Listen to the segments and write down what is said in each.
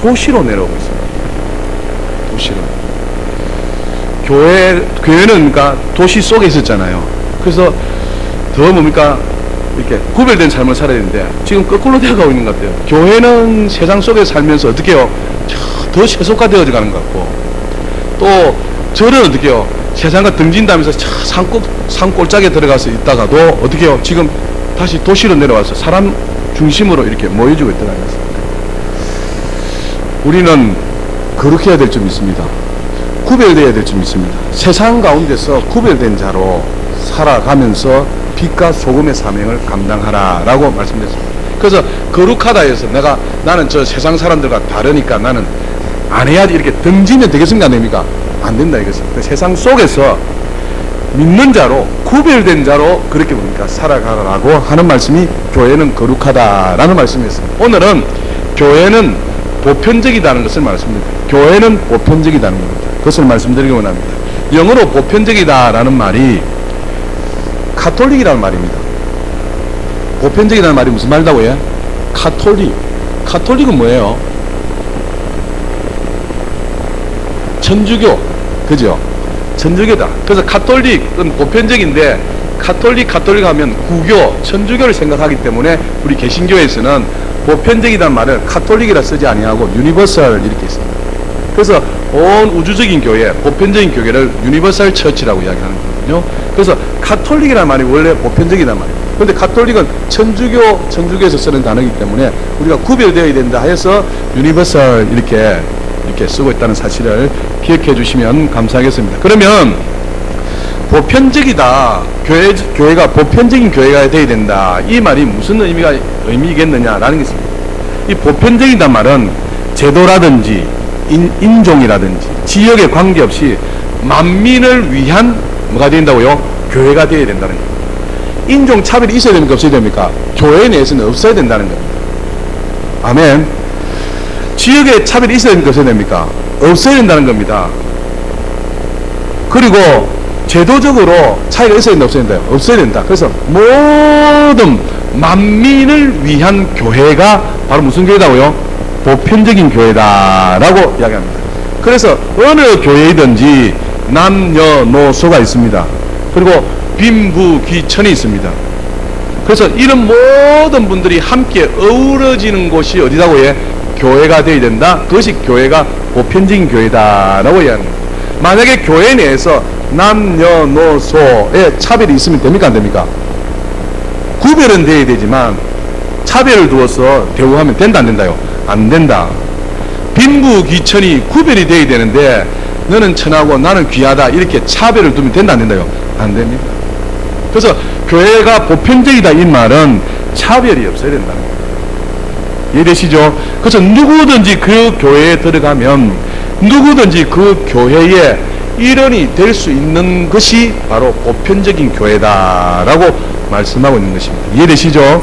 도시로 내려오고 있습니다. 도시로. 교회는 그러니까 도시 속에 있었잖아요. 그래서 더 뭡니까? 이렇게 구별된 삶을 살아야 되는데 지금 거꾸로 되어가고 있는 것 같아요. 교회는 세상 속에 살면서 어떻게 해요? 더 세속화되어져 가는 것 같고, 또 절은 어떻게 해요? 세상과 등진다면서 산골짜기에 들어가서 있다가도 어떻게 해요? 지금 다시 도시로 내려와서 사람 중심으로 이렇게 모여지고 있더라는 것입니다. 우리는 거룩해야 될 점이 있습니다. 구별되어야 될 점이 있습니다. 세상 가운데서 구별된 자로 살아가면서 빛과 소금의 사명을 감당하라 라고 말씀드렸습니다. 그래서 거룩하다 해서 나는 저 세상 사람들과 다르니까 나는 안 해야지 이렇게 등지면 되겠습니까? 안 됩니까? 안 된다 이것입니다. 그 세상 속에서 믿는 자로 구별된 자로 그렇게 뭡니까? 살아가라고 하는 말씀이 교회는 거룩하다라는 말씀이었습니다. 오늘은 교회는 보편적이다는 것을 말씀드립니다. 교회는 보편적이다는 겁니다. 그것을 말씀드리기 원합니다. 영어로 보편적이다라는 말이 카톨릭이라는 말입니다. 보편적이라는 말이 무슨 말이라고 해요? 카톨릭은 뭐예요? 천주교, 그죠? 천주교다. 그래서 카톨릭은 보편적인데 카톨릭 하면 구교, 천주교를 생각하기 때문에 우리 개신교에서는 보편적이라는 말을 카톨릭이라 쓰지 아니하고 유니버설 이렇게 있습니다. 그래서 온 우주적인 교회, 보편적인 교회를 유니버설 처치라고 이야기하는 거거든요. 그래서 카톨릭이라는 말이 원래 보편적이란 말이에요. 그런데 카톨릭은 천주교에서 쓰는 단어이기 때문에 우리가 구별되어야 된다 해서 유니버설 이렇게 쓰고 있다는 사실을 기억해 주시면 감사하겠습니다. 그러면 보편적이다, 교회가 보편적인 교회가 되어야 된다, 이 말이 무슨 의미겠느냐라는 게 있습니다. 이 보편적이다 말은 제도라든지 인종이라든지 지역에 관계없이 만민을 위한 뭐가 된다고요? 교회가 되어야 된다는 겁니다. 인종 차별이 있어야 됩니까? 없어야 됩니까? 교회 내에서는 없어야 된다는 겁니다. 아멘. 지역에 차별이 있어야 됩니까? 없어야 됩니까? 없어야 된다는 겁니다. 그리고 제도적으로 차이가 있어야 된다, 없어야 된다? 없어야 된다. 그래서 모든 만민을 위한 교회가 바로 무슨 교회다고요? 보편적인 교회다라고 이야기합니다. 그래서 어느 교회이든지 남녀노소가 있습니다. 그리고 빈부귀천이 있습니다. 그래서 이런 모든 분들이 함께 어우러지는 곳이 어디다고 해? 교회가 되어야 된다. 그것이 교회가 보편적인 교회다라고 이야기합니다. 만약에 교회 내에서 남녀노소의 차별이 있으면 됩니까? 안 됩니까? 구별은 되어야 되지만 차별을 두어서 대우하면 된다, 안 된다요? 안 된다. 빈부귀천이 구별이 되어야 되는데 너는 천하고 나는 귀하다 이렇게 차별을 두면 된다, 안 된다요? 안 됩니다. 그래서 교회가 보편적이다 이 말은 차별이 없어야 된다는 거예요. 이해되시죠? 그래서 누구든지 그 교회에 들어가면 누구든지 그 교회의 일원이 될 수 있는 것이 바로 보편적인 교회다라고 말씀하고 있는 것입니다. 이해되시죠?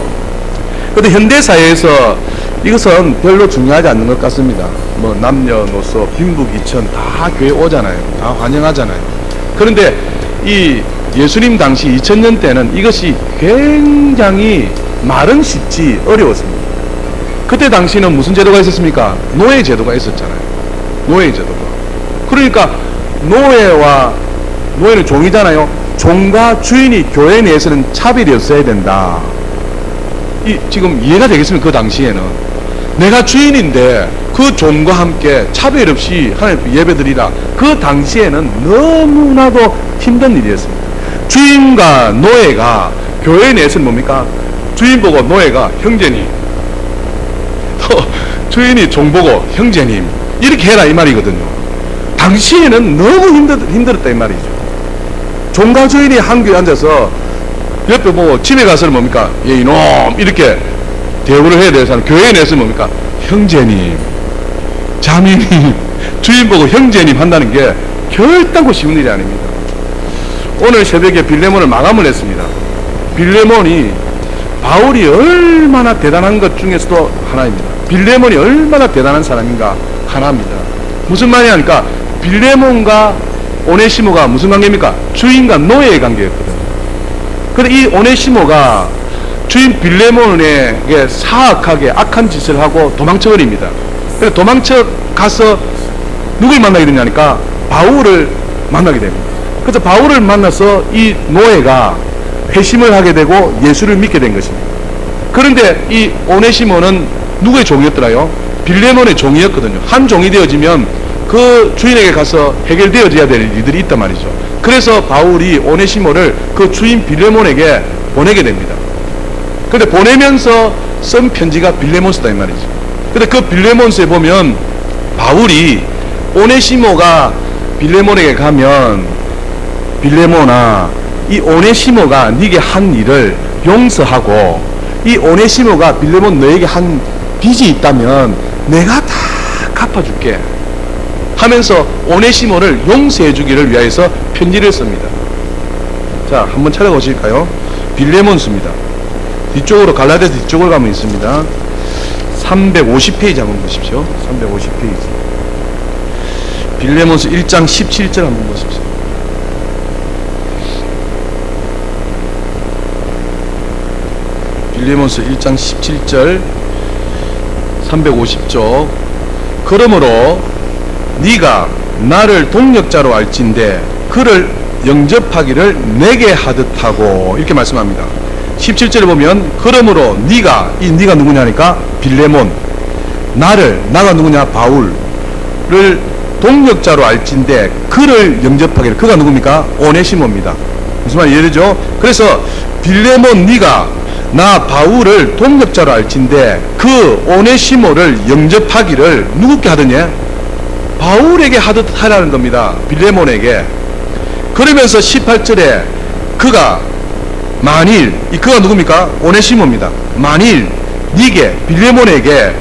그런데 현대사회에서 이것은 별로 중요하지 않는 것 같습니다. 뭐 남녀노소 빈부귀천 다 교회 오잖아요. 다 환영하잖아요. 그런데 이 예수님 당시 2000년 때는 이것이 굉장히 말은 쉽지 어려웠습니다. 그때 당시는 무슨 제도가 있었습니까? 노예 제도가 있었잖아요. 노예 제도가. 그러니까 노예는 종이잖아요. 종과 주인이 교회 내에서는 차별이 없어야 된다. 지금 이해가 되겠습니까? 그 당시에는 내가 주인인데 그 종과 함께 차별 없이 하나님 예배드리라. 그 당시에는 너무나도 힘든 일이었습니다. 주인과 노예가 교회 내에서는 뭡니까? 주인 보고 노예가 형제님, 또 주인이 종 보고 형제님 이렇게 해라 이 말이거든요. 당시에는 너무 힘들었다 이 말이죠. 종과 주인이 한 교회에 앉아서 옆에 보고 집에 가서는 뭡니까? 예, 이놈 이렇게 대우를 해야 돼서 교회 내에서 뭡니까? 형제님, 자매님, 주인 보고 형제님 한다는 게 결단코 쉬운 일이 아닙니다. 오늘 새벽에 빌레몬을 마감을 했습니다. 빌레몬이 바울이 얼마나 대단한 것 중에서도 하나입니다. 빌레몬이 얼마나 대단한 사람인가 하나입니다. 무슨 말이냐니까 빌레몬과 오네시모가 무슨 관계입니까? 주인과 노예의 관계였거든요. 그런데 이 오네시모가 주인 빌레몬에게 사악하게 악한 짓을 하고 도망쳐버립니다. 그래서 도망쳐 가서 누굴 만나게 되냐니까 바울을 만나게 됩니다. 그래서 바울을 만나서 이 노예가 회심을 하게 되고 예수를 믿게 된 것입니다. 그런데 이 오네시모는 누구의 종이었더라요? 빌레몬의 종이었거든요. 한 종이 되어지면 그 주인에게 가서 해결되어져야 될 일들이 있단 말이죠. 그래서 바울이 오네시모를 그 주인 빌레몬에게 보내게 됩니다. 근데 보내면서 쓴 편지가 빌레몬서다 이 말이죠. 근데 그 빌레몬서에 보면 바울이 오네시모가 빌레몬에게 가면 빌레몬아, 이 오네시모가 네게 한 일을 용서하고 이 오네시모가 빌레몬 너에게 한 빚이 있다면 내가 다 갚아줄게 하면서 오네시모를 용서해 주기를 위하여서 편지를 씁니다. 자, 한번 찾아보실까요? 빌레몬서입니다. 뒤쪽으로 갈라디아서 뒤쪽으로 가면 있습니다. 350페이지 한번 보십시오. 350페이지. 빌레몬서 1장 17절 한번 보십시오. 빌레몬서 1장 17절 350쪽. 그러므로 네가 나를 동력자로 알진대 그를 영접하기를 내게 하듯하고, 이렇게 말씀합니다. 17절에 보면 그러므로 네가, 이 네가 누구냐니까 빌레몬, 나가 누구냐 바울을 동력자로 알진대 그를 영접하기를, 그가 누굽니까? 오네시모입니다. 무슨 말인지 이해되죠? 그래서 빌레몬 네가 나 바울을 동력자로 알진대 그 오네시모를 영접하기를 누구께 하더냐? 바울에게 하듯 하라는 겁니다. 빌레몬에게. 그러면서 18절에 그가 만일, 이 그가 누굽니까? 오네시모입니다. 만일 네게 빌레몬에게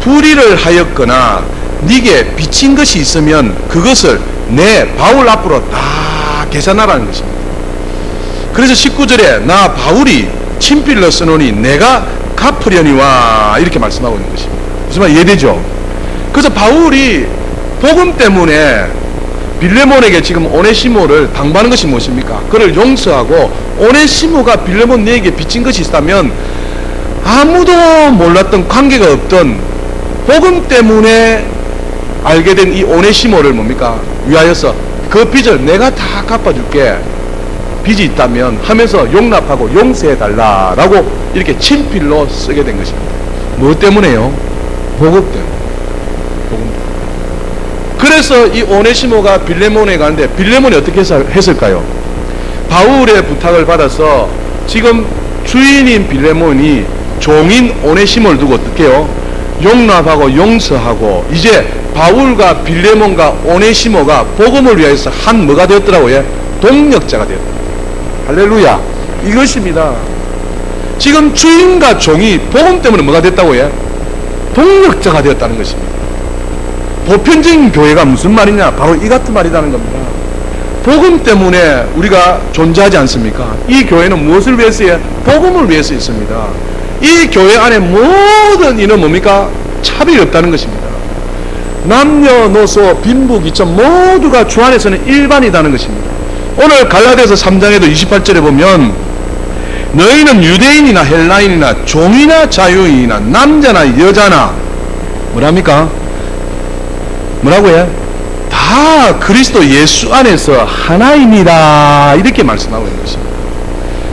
불의를 하였거나 네게 빚진 것이 있으면 그것을 내 바울 앞으로 다 계산하라는 것입니다. 그래서 19절에 나 바울이 친필로 쓰노니 내가 갚으려니와, 이렇게 말씀하고 있는 것입니다. 무슨 말 이해되죠? 그래서 바울이 복음 때문에 빌레몬에게 지금 오네시모를 당부하는 것이 무엇입니까? 그를 용서하고, 오네시모가 빌레몬 네에게 빚진 것이 있다면 아무도 몰랐던, 관계가 없던 복음 때문에 알게 된 이 오네시모를 뭡니까? 위하여서 그 빚을 내가 다 갚아줄게, 빚이 있다면 하면서 용납하고 용서해달라라고 이렇게 친필로 쓰게 된 것입니다. 무엇 때문에요? 복음 때문에. 복음 때문에. 그래서 이 오네시모가 빌레몬에 가는데 빌레몬이 어떻게 했을까요? 바울의 부탁을 받아서 지금 주인인 빌레몬이 종인 오네시모를 두고 어떻게 해요? 용납하고 용서하고, 이제 바울과 빌레몬과 오네시모가 복음을 위해서 한 뭐가 되었더라고요? 동력자가 되었다. 할렐루야. 이것입니다. 지금 주인과 종이 복음 때문에 뭐가 됐다고요? 동력자가 되었다는 것입니다. 보편적인 교회가 무슨 말이냐? 바로 이 같은 말이라는 겁니다. 복음 때문에 우리가 존재하지 않습니까? 이 교회는 무엇을 위해서요? 복음을 위해서 있습니다. 이 교회 안에 모든 이는 뭡니까? 차별이 없다는 것입니다. 남녀노소 빈부귀천 모두가 주 안에서는 일반이라는 것입니다. 오늘 갈라디아서 3장에도 28절에 보면 너희는 유대인이나 헬라인이나 종이나 자유인이나 남자나 여자나 뭐랍니까? 뭐라고요? 다 그리스도 예수 안에서 하나입니다. 이렇게 말씀하고 있는 것입니다.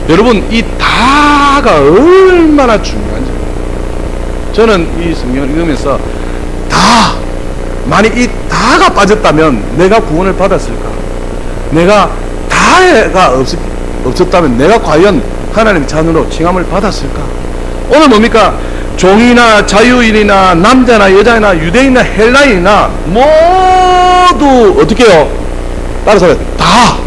여러분, 이 다가 얼마나 중요한지, 저는 이 성경을 읽으면서 다, 만약 이 다가 빠졌다면 내가 구원을 받았을까? 내가 다가 없었다면 내가 과연 하나님의 자녀로 칭함을 받았을까? 오늘 뭡니까? 종이나 자유인이나 남자나 여자나 유대인이나 헬라인이나 모두 어떻게 해요? 따라서 다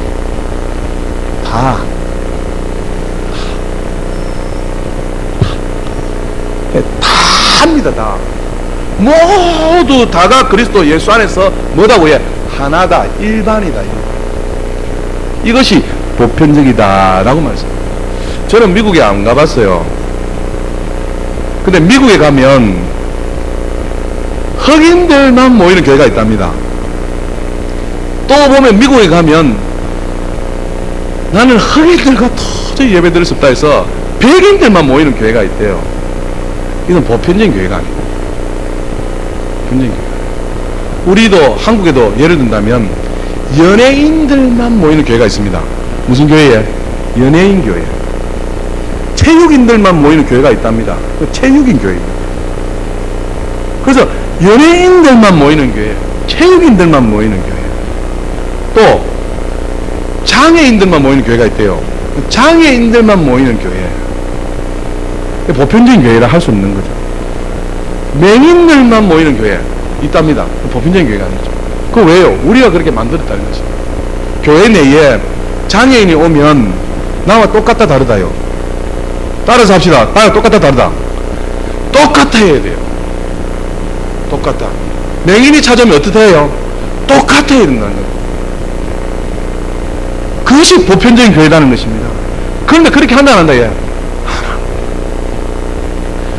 합니다. 다 모두 다가 그리스도 예수 안에서 뭐다고 해? 하나다, 일반이다. 이것이 보편적이다라고 말씀합니다. 저는 미국에 안 가봤어요. 근데 미국에 가면 흑인들만 모이는 교회가 있답니다. 또 보면 미국에 가면 나는 흑인들과 도저히 예배 드릴 수 없다 해서 백인들만 모이는 교회가 있대요. 이건 보편적인 교회가 아니에요. 보편적인 교회. 우리도 한국에도 예를 든다면 연예인들만 모이는 교회가 있습니다. 무슨 교회에? 연예인 교회. 체육인들만 모이는 교회가 있답니다. 그 체육인 교회입니다. 그래서 연예인들만 모이는 교회, 체육인들만 모이는 교회, 또 장애인들만 모이는 교회가 있대요. 장애인들만 모이는 교회. 보편적인 교회라 할 수 없는 거죠. 맹인들만 모이는 교회 있답니다. 보편적인 교회가 아니죠. 그 왜요? 우리가 그렇게 만들었다는 것입니다. 교회 내에 장애인이 오면 나와 똑같다 다르다요. 따라서 합시다. 똑같다 다르다. 똑같아 해야 돼요. 똑같다. 맹인이 찾아오면 어떻게 해요? 똑같아 해야 된다는 거예요. 그것이 보편적인 교회라는 것입니다. 그런데 그렇게 한다 안 한다 얘?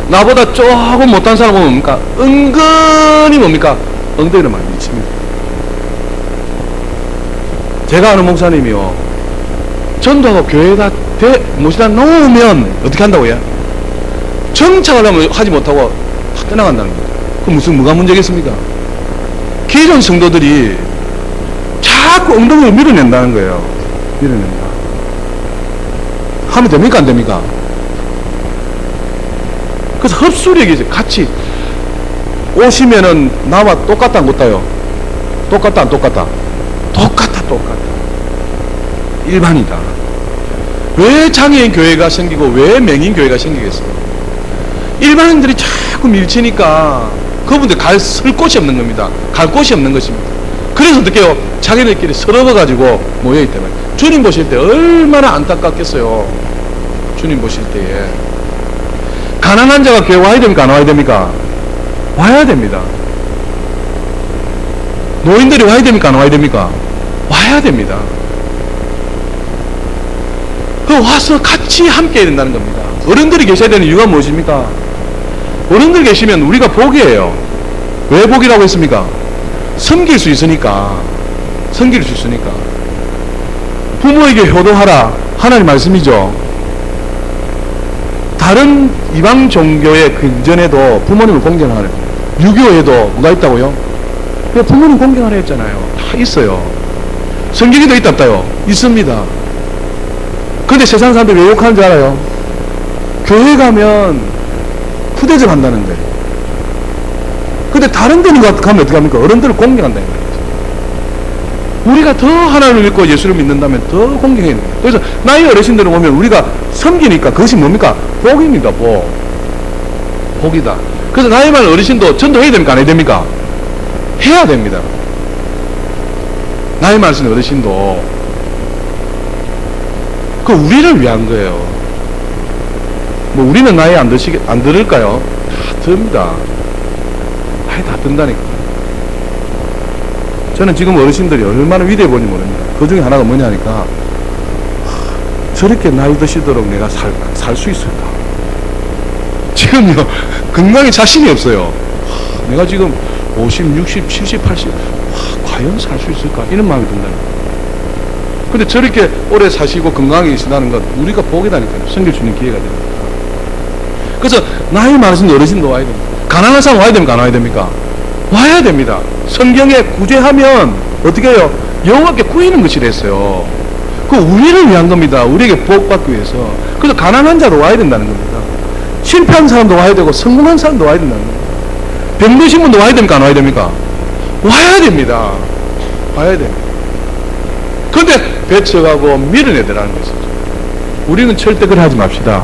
나보다 조금 못한 사람 보면 뭡니까? 은근히 뭡니까? 엉덩이를 많이 미칩니다. 제가 아는 목사님이요, 전도하고 교회에다 모시다 놓으면 어떻게 한다고요? 정착을 하면 하지 못하고 다 떠나간다는 거죠. 그럼 뭐가 문제겠습니까? 기존 성도들이 자꾸 엉덩이를 밀어낸다는 거예요. 밀어낸다. 하면 됩니까? 안 됩니까? 그래서 흡수력이 같이 오시면은 나와 똑같다 안 똑같아요? 똑같다 안 똑같다? 똑같다. 일반이다. 왜 장애인 교회가 생기고 왜 맹인 교회가 생기겠어요? 일반인들이 자꾸 밀치니까 그분들 쓸 곳이 없는 겁니다. 갈 곳이 없는 것입니다. 그래서 어떻게 해요? 자기들끼리 서러워가지고 모여있기 때문에. 주님 보실 때 얼마나 안타깝겠어요. 주님 보실 때에. 가난한 자가 교회 와야 됩니까? 안 와야 됩니까? 와야 됩니다. 노인들이 와야 됩니까? 안 와야 됩니까? 와야 됩니다. 그 와서 같이 함께 해야 된다는 겁니다. 어른들이 계셔야 되는 이유가 무엇입니까? 어른들 계시면 우리가 복이에요. 왜 복이라고 했습니까? 섬길 수 있으니까. 섬길 수 있으니까. 부모에게 효도하라. 하나님 말씀이죠. 다른 이방 종교의 근전에도 부모님을 공경하는, 유교에도 뭐가 있다고요? 부모님 공경하라 했잖아요. 다 있어요. 성경에도 있답다요. 있습니다. 근데 세상 사람들이 왜 욕하는 줄 알아요? 교회 가면 푸대접 한다는데. 근데 다른 데는 가면 어떻게 합니까? 어른들을 공경한다는 거예요. 우리가 더 하나님을 믿고 예수를 믿는다면 더 공경해야 됩니다. 그래서 나이 어르신들을 보면 우리가 섬기니까 그것이 뭡니까? 복입니다. 복이다. 그래서 나이 많은 어르신도 전도해야 됩니까? 안 해야 됩니까? 해야 됩니다. 나이 많으신 어르신도 그 우리를 위한 거예요. 뭐 우리는 나이 안 들을까요? 다 듭니다. 아예 다 든다니까. 저는 지금 어르신들이 얼마나 위대해 보이는지 모릅니다. 그 중에 하나가 뭐냐 하니까, 저렇게 나이 드시도록 내가 살 수 있을까? 지금요, 건강에 자신이 없어요. 내가 지금 50, 60, 70, 80, 과연 살 수 있을까? 이런 마음이 든다니까. 근데 저렇게 오래 사시고 건강하게 계신다는 건 우리가 복이다니까요. 섬길 수 있는 기회가 됩니다. 그래서 나이 많으신 어르신도 와야 됩니다. 가난한 사람 와야 됩니까? 안 와야 됩니까? 와야 됩니다. 성경에 구제하면 어떻게 해요? 여호와께 구이는 것이라 했어요. 그 우리를 위한 겁니다. 우리에게 복 받기 위해서. 그래서 가난한 자도 와야 된다는 겁니다. 실패한 사람도 와야 되고 성공한 사람도 와야 된다는 겁니다. 병드신 분도 와야 됩니까? 안 와야 됩니까? 와야 됩니다. 와야 됩니다. 그런데 배척하고 밀어내더라는 것이죠. 우리는 절대 그걸 하지 맙시다.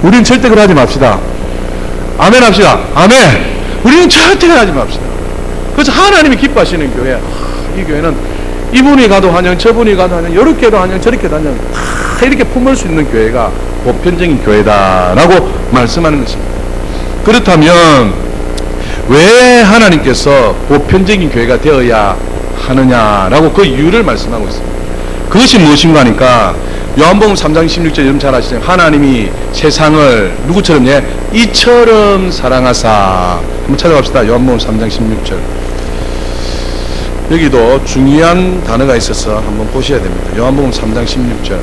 우리는 절대 그걸 하지 맙시다. 아멘 합시다. 아멘. 우리는 절대 하지 맙시다. 그래서 하나님이 기뻐하시는 교회, 이 교회는 이분이 가도 환영, 저분이 가도 환영, 이렇게도 환영, 저렇게도 환영, 다 이렇게 품을 수 있는 교회가 보편적인 교회다라고 말씀하는 것입니다. 그렇다면 왜 하나님께서 보편적인 교회가 되어야 하느냐라고 그 이유를 말씀하고 있습니다. 그것이 무엇인가 하니까 요한복음 3장 16절 여러분 잘 아시죠? 하나님이 세상을 누구처럼 이처럼 사랑하사. 한번 찾아갑시다. 요한복음 3장 16절. 여기도 중요한 단어가 있어서 한번 보셔야 됩니다. 요한복음 3장 16절.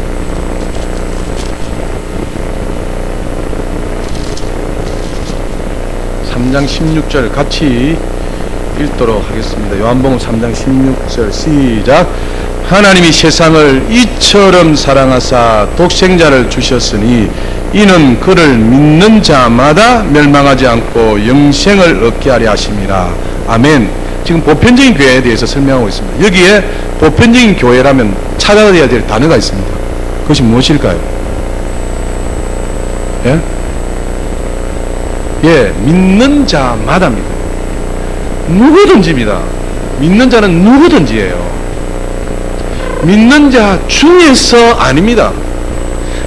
3장 16절 같이 읽도록 하겠습니다. 요한복음 3장 16절 시작. 하나님이 세상을 이처럼 사랑하사 독생자를 주셨으니 이는 그를 믿는 자마다 멸망하지 않고 영생을 얻게 하려 하심이라. 아멘. 지금 보편적인 교회에 대해서 설명하고 있습니다. 여기에 보편적인 교회라면 찾아야 될 단어가 있습니다. 그것이 무엇일까요? 예? 예, 믿는 자마다입니다. 누구든지입니다. 믿는 자는 누구든지예요. 믿는 자 중에서 아닙니다.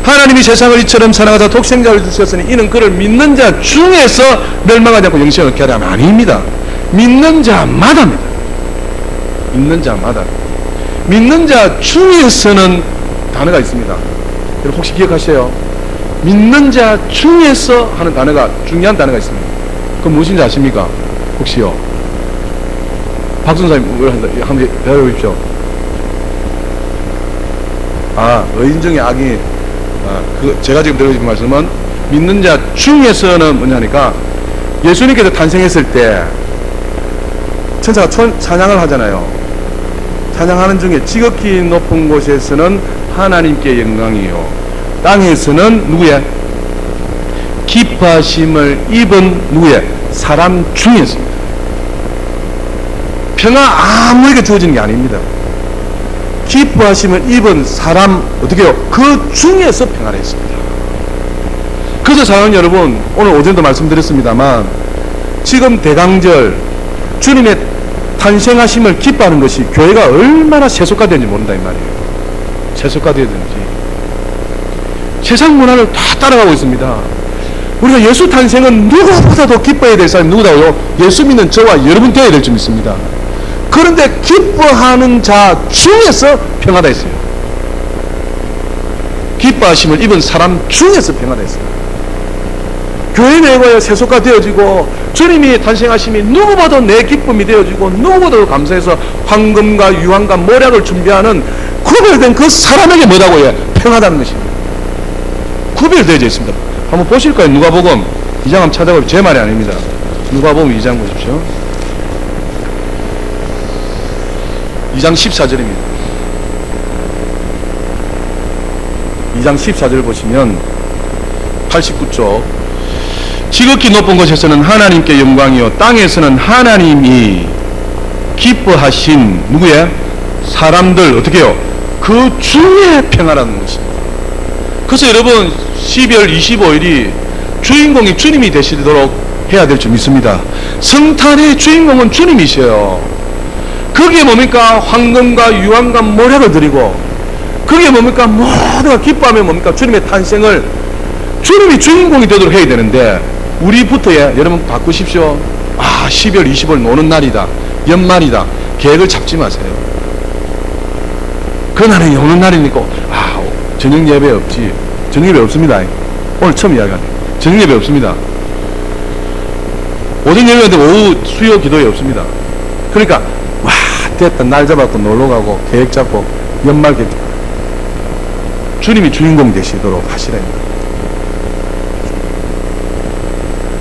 하나님이 세상을 이처럼 사랑하사 독생자를 주셨으니 이는 그를 믿는 자 중에서 멸망하지 않고 영생을 얻게 하려 하면 아닙니다. 믿는 자마다입니다. 믿는 자마다. 믿는 자 중에서는 단어가 있습니다. 여러분 혹시 기억하세요? 믿는 자 중에서 하는 단어가, 중요한 단어가 있습니다. 그건 무엇인지 아십니까? 혹시요? 박순사님 한번 배워보십시오. 의인 중에 악이, 제가 지금 드리는 말씀은 믿는 자 중에서는 뭐냐니까, 예수님께서 탄생했을 때 천사가 찬양을 하잖아요. 찬양하는 중에 지극히 높은 곳에서는 하나님께 영광이요, 땅에서는 누구의? 기뻐하심을 입은 누구의? 사람 중에서입니다. 평화 아무에게 주어지는 게 아닙니다. 기뻐하심을 입은 사람, 어떻게 해요? 그 중에서 평안을 했습니다. 그래서 사랑하는 여러분, 오늘 오전도 말씀드렸습니다만 지금 대강절 주님의 탄생하심을 기뻐하는 것이 교회가 얼마나 세속화되는지 모른다 이 말이에요. 세속화되었는지 세상 문화를 다 따라가고 있습니다. 우리가 예수 탄생은 누구보다도 기뻐해야 될 사람이 누구다고요? 예수 믿는 저와 여러분 되어야 될 줄 믿습니다. 그런데 기뻐하는 자 중에서 평화다 했어요. 기뻐하심을 입은 사람 중에서 평화다 했어요. 교회 내에 세속화 되어지고 주님이 탄생하심이 누구보다 내 기쁨이 되어지고 누구보다도 감사해서 황금과 유황과 모략을 준비하는 구별된 그 사람에게 뭐라고 해? 평화다는 것입니다. 구별되어져 있습니다. 한번 보실까요? 누가복음 2장 한번 찾아보세요. 제 말이 아닙니다. 누가복음 2장 보십시오. 2장 14절입니다. 2장 14절 보시면 89쪽 지극히 높은 곳에서는 하나님께 영광이요 땅에서는 하나님이 기뻐하신 누구의? 사람들 어떻게 해요? 그 중에 평화라는 것입니다. 그래서 여러분 12월 25일이 주인공이 주님이 되시도록 해야 될 줄 믿습니다. 성탄의 주인공은 주님이셔요. 그게 뭡니까? 황금과 유황과 모략을 드리고, 그게 뭡니까? 모두가 기뻐하며 뭡니까? 주님의 탄생을 주님이 주인공이 되도록 해야 되는데 우리부터 여러분 바꾸십시오. 12월 25일 노는 날이다, 연말이다, 계획을 잡지 마세요. 그날은 오는 날이니까 저녁 예배 없지. 저녁 예배 없습니다. 오늘 처음 이야기하네. 저녁 예배 없습니다. 오전 예배인데 오후 수요 기도회 없습니다. 그러니까 됐다, 날 잡았고 놀러 가고 계획 잡고 연말 계획, 주님이 주인공 되시도록 하시랍니다.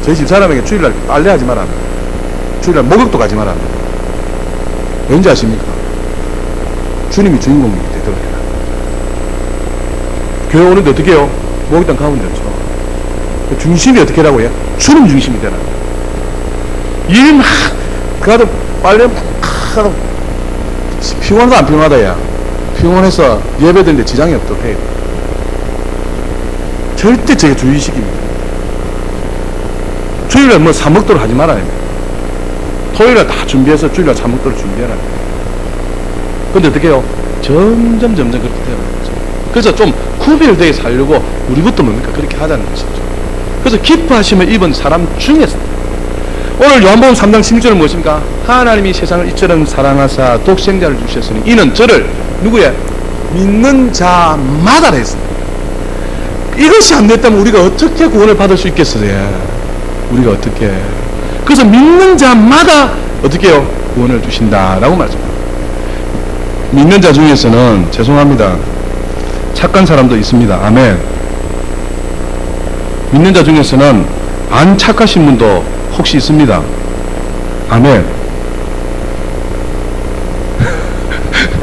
저희 집 사람에게 주일날 빨래하지 마라, 주일날 목욕도 가지 마라. 왠지 아십니까? 주님이 주인공이 되도록 해라. 교회 오는데 어떻게 해요? 목욕탕 가면 되죠. 중심이 어떻게 하라고 해요? 주님 중심이 되라. 일 막 가도 빨래 막 하도 피곤하다 안 피곤하다 야. 피곤해서 예배드는데 지장이 없도록 해요. 절대 저게 주의식입니다. 주일날 뭐 사먹도록 하지 말아야 돼요. 토요일날 다 준비해서 주일날 사먹도록 준비해라. 근데 어떻게 해요? 점점 그렇게 되는 거죠. 그래서 좀 구별되게 살려고 우리부터 뭡니까? 그렇게 하자는 것이죠. 그래서 기뻐하심을 입은 사람 중에서 오늘 요한복음 3장 16절은 무엇입니까? 하나님이 세상을 이처럼 사랑하사 독생자를 주셨으니 이는 저를 누구의? 믿는 자마다 했습니다. 이것이 안 됐다면 우리가 어떻게 구원을 받을 수 있겠어요? 우리가 어떻게? 그래서 믿는 자마다 어떻게 해요? 구원을 주신다라고 말씀합니다. 믿는 자 중에서는 죄송합니다, 착한 사람도 있습니다. 아멘. 믿는 자 중에서는 안 착하신 분도 혹시 있습니다? 아멘.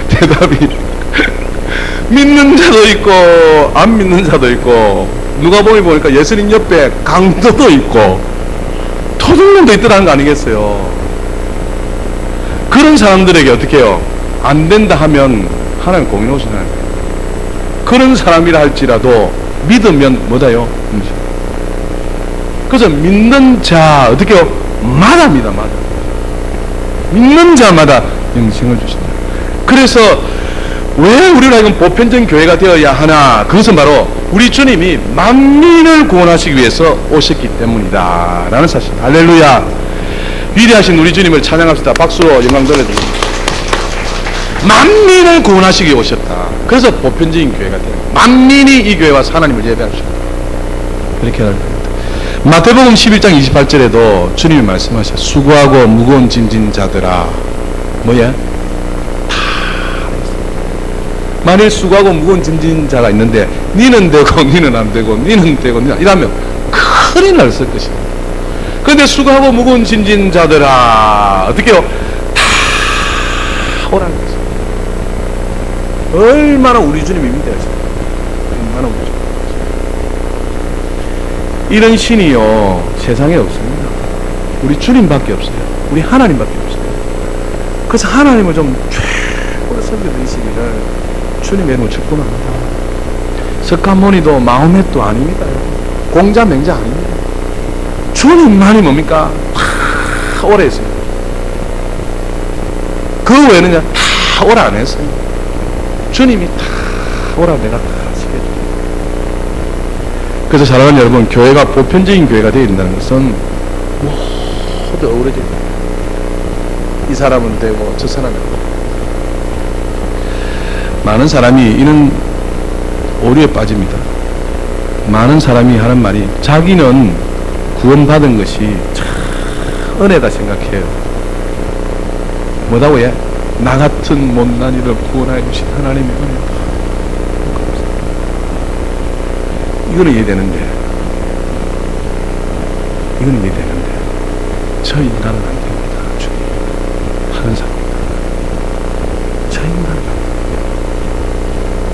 대답이 믿는 자도 있고 안 믿는 자도 있고, 누가 보니까 예수님 옆에 강도도 있고 토종놈도 있더라는 거 아니겠어요? 그런 사람들에게 어떻게 해요? 안 된다 하면 하나님 공인하시나요? 그런 사람이라 할지라도 믿으면 뭐다요? 그래서 믿는 자 어떻게 해요? 마다입니다. 마다. 믿는 자마다 영생을 주신다. 그래서 왜 우리가 이건 보편적인 교회가 되어야 하나? 그것은 바로 우리 주님이 만민을 구원하시기 위해서 오셨기 때문이다 라는 사실. 할렐루야. 위대하신 우리 주님을 찬양합시다. 박수로 영광 돌려드립니다. 만민을 구원하시기 위해 오셨다. 그래서 보편적인 교회가 돼요. 만민이 이 교회와 하나님을 예배하셨다. 이렇게 할 겁니다. 마태복음 11장 28절에도 주님이 말씀하셨어요. 수고하고 무거운 짐진 자들아. 뭐야? 만일 수고하고 무거운 짐진 자가 있는데 니는 되고 니는 안 되고 니는 되고 니는 이러면 큰일 날 것이다. 그런데 수고하고 무거운 짐진 자들아 어떻게 해요? 다 오라는 거죠. 얼마나 우리 주님이 위대하십니까? 얼마나 우리 주님. 이런 신이요 세상에 없습니다. 우리 주님밖에 없어요. 우리 하나님밖에 없어요. 그래서 하나님을 좀 최고로 섬겨드리시기를 주님의 이름으로 축복합니다. 석가모니도 마호멧도 아닙니다. 공자 맹자 아닙니다. 주님만이 뭡니까? 다 오래 했어요. 그 외에는 다 오래 안 했어요. 주님이 다 오라 내가 다 시켜줘요. 그래서 사랑하는 여러분, 교회가 보편적인 교회가 되어야 된다는 것은 모두 어우러져 있다. 이 사람은 되고 저 사람은 되고. 많은 사람이 이런 오류에 빠집니다. 많은 사람이 하는 말이 자기는 구원받은 것이 참 은혜다 생각해요. 뭐라고 해? 나 같은 못난 이를 구원하여 주신 하나님의 은혜다. 이거는 이해되는데 저 인간은 안 됩니다. 주님 하는 사람입니다. 저 인간은 안 됩니다.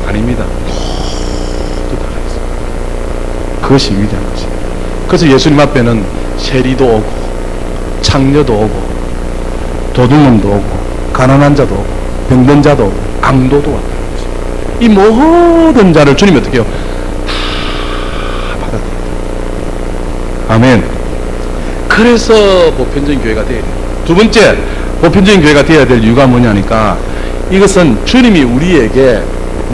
아닙니다. 모두 다 있습니다. 그것이 위대한 것입니다. 그래서 예수님 앞에는 세리도 오고 창녀도 오고 도둑놈도 오고 가난한 자도 오고 병든 자도 오고 강도도 왔다는 것입니다. 이 모든 자를 주님이 어떻게 해요? 다 받아들입니다. 아멘. 그래서 보편적인 교회가 되어야 돼요. 두 번째, 보편적인 교회가 되어야 될 이유가 뭐냐니까 이것은 주님이 우리에게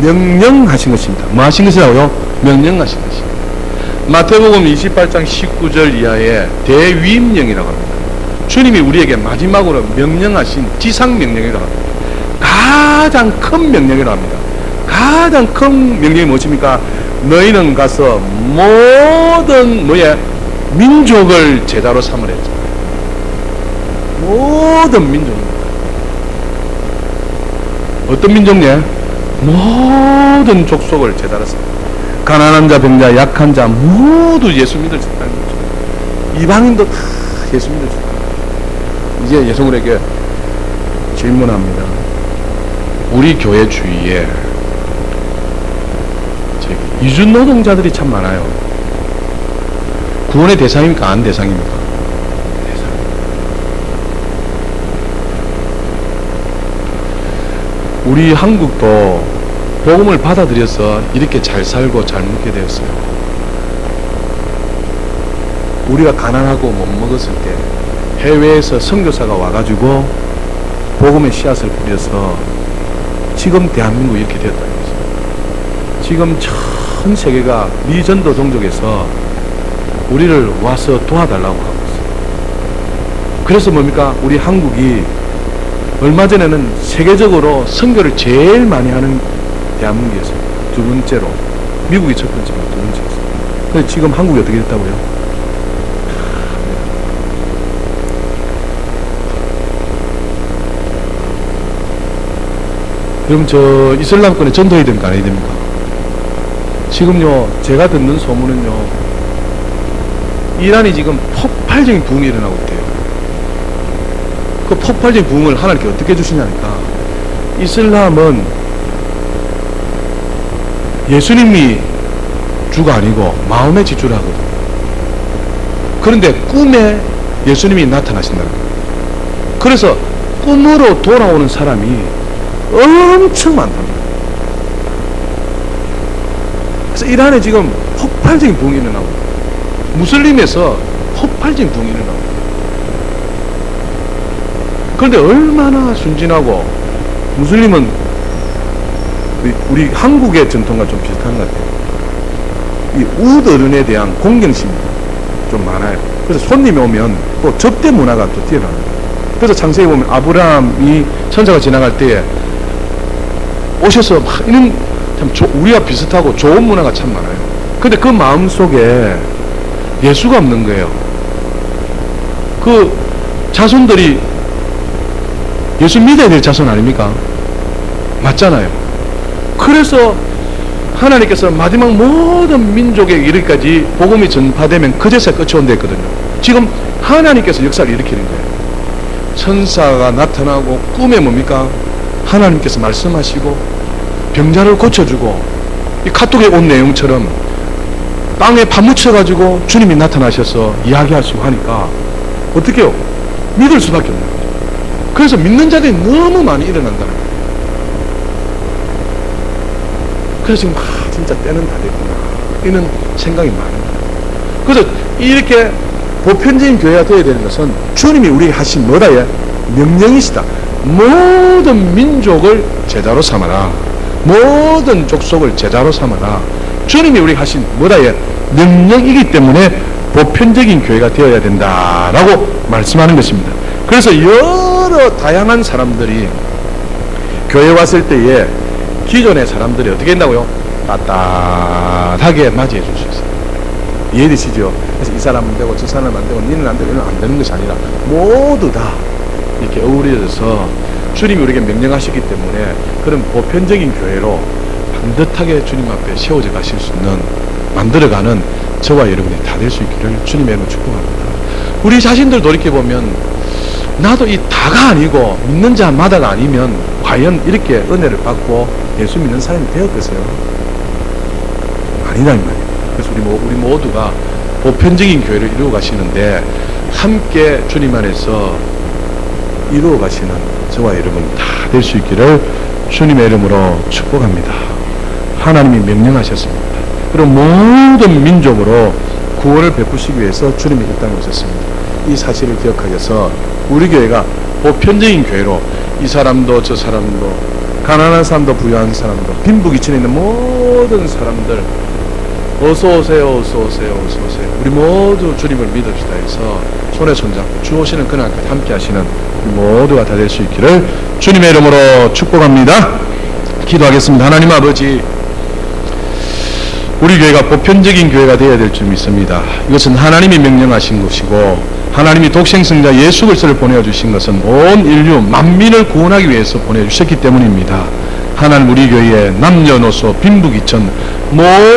명령하신 것입니다. 뭐 하신 것이라고요? 명령하신 것입니다. 마태복음 28장 19절 이하에 대위임령이라고 합니다. 주님이 우리에게 마지막으로 명령하신 지상명령이라고 합니다. 가장 큰 명령이라고 합니다. 가장 큰 명령이 무엇입니까? 너희는 가서 모든 민족을 제자로 삼으랬죠. 모든 민족입니다. 어떤 민족이냐? 모든 족속을 제자로 삼아. 가난한 자, 병자, 약한 자 모두 예수 믿을 수 있다는 거죠. 이방인도 다 예수 믿을 수 있다. 이제 여성들에게 질문합니다. 우리 교회 주위에 이주 노동자들이 참 많아요. 구원의 대상입니까? 안 대상입니까? 대상. 우리 한국도 복음을 받아들여서 이렇게 잘 살고 잘 먹게 되었어요. 우리가 가난하고 못 먹었을 때 해외에서 선교사가 와가지고 복음의 씨앗을 뿌려서 지금 대한민국이 이렇게 되었다는 거죠. 지금 전 세계가 미전도 종족에서 우리를 와서 도와달라고 하고 있어요. 그래서 뭡니까? 우리 한국이 얼마 전에는 세계적으로 선교를 제일 많이 하는 대한민국이었어요. 두 번째로. 미국이 첫 번째고 두 번째였어요. 근데 지금 한국이 어떻게 됐다고요? 여러분, 저 이슬람권에 전도해야 됩니까? 안 해야 됩니까? 지금요, 제가 듣는 소문은요, 이란이 지금 폭발적인 부흥이 일어나고 있대요. 그 폭발적인 부흥을 하나님께 어떻게 주시냐니까, 이슬람은 예수님이 주가 아니고 마음에 지주를 하거든요. 그런데 꿈에 예수님이 나타나신다는 거예요. 그래서 꿈으로 돌아오는 사람이 엄청 많답니다. 그래서 이란에 지금 폭발적인 부흥이 일어나고 있어요. 무슬림에서 폭발적인 부흥이 일어나고 있어요. 그런데 얼마나 순진하고, 무슬림은 우리 한국의 전통과 좀 비슷한 것 같아요. 이 우드 어른에 대한 공경심이 좀 많아요. 그래서 손님이 오면 또 접대 문화가 또 뛰어나요. 그래서 창세기 보면 아브라함이 천사가 지나갈 때에 오셔서 막 이런 참 우리와 비슷하고 좋은 문화가 참 많아요. 근데 그 마음 속에 예수가 없는 거예요. 그 자손들이 예수 믿어야 될 자손 아닙니까? 맞잖아요. 그래서 하나님께서 마지막 모든 민족에 이르기까지 복음이 전파되면 그제서 끝이 온다 했거든요. 지금 하나님께서 역사를 일으키는 거예요. 천사가 나타나고 꿈에 뭡니까? 하나님께서 말씀하시고 병자를 고쳐주고, 이 카톡에 온 내용처럼 땅에 파묻혀가지고 주님이 나타나셔서 이야기하시고 하니까 어떻게 해요? 믿을 수밖에 없는 거죠. 그래서 믿는 자들이 너무 많이 일어난다는 거예요. 그래서 지금 진짜 때는 다 됐구나 이런 생각이 많은 거예요. 그래서 이렇게 보편적인 교회가 되어야 되는 것은 주님이 우리에게 하신 뭐다? 명령이시다. 모든 민족을 제자로 삼아라. 모든 족속을 제자로 삼아라. 주님이 우리에게 하신 뭐다? 명령이기 때문에 보편적인 교회가 되어야 된다라고 말씀하는 것입니다. 그래서 여러 다양한 사람들이 교회 왔을 때에 기존의 사람들이 어떻게 한다고요? 따뜻하게 맞이해 줄 수 있어요. 이해되시죠? 그래서 이 사람은 안 되고 저 사람은 안 되고 니는 안 되고 이는 안 되는 것이 아니라 모두 다 이렇게 어우러져서 주님이 우리에게 명령하시기 때문에 그런 보편적인 교회로 반듯하게 주님 앞에 세워져 가실 수 있는, 만들어가는 저와 여러분이 다 될 수 있기를 주님의 이름으로 축복합니다. 우리 자신들 돌이켜보면 나도 이 다가 아니고 믿는 자마다가 아니면 과연 이렇게 은혜를 받고 예수 믿는 사람이 되었겠어요? 아니다 이 말이에요. 그래서 우리 모두가 보편적인 교회를 이루어 가시는데 함께 주님 안에서 이루어 가시는 저와 여러분 다 될 수 있기를 주님의 이름으로 축복합니다. 하나님이 명령하셨습니다. 그리고 모든 민족으로 구원을 베푸시기 위해서 주님이 이 땅에 오셨습니다. 이 사실을 기억하셔서 우리 교회가 보편적인 교회로 이 사람도 저 사람도, 가난한 사람도 부유한 사람도, 빈부귀천에 있는 모든 사람들 어서 오세요, 어서 오세요, 어서 오세요. 우리 모두 주님을 믿읍시다 해서 손에 손잡고 주 오시는 그날까지 함께 하시는 우리 모두가 다 될 수 있기를 주님의 이름으로 축복합니다. 기도하겠습니다. 하나님 아버지, 우리 교회가 보편적인 교회가 되어야 될 줄 믿습니다. 이것은 하나님이 명령하신 것이고 하나님이 독생성자 예수 그리스도를 보내주신 것은 온 인류 만민을 구원하기 위해서 보내주셨기 때문입니다. 하나님, 우리 교회에 남녀노소 빈부귀천 모든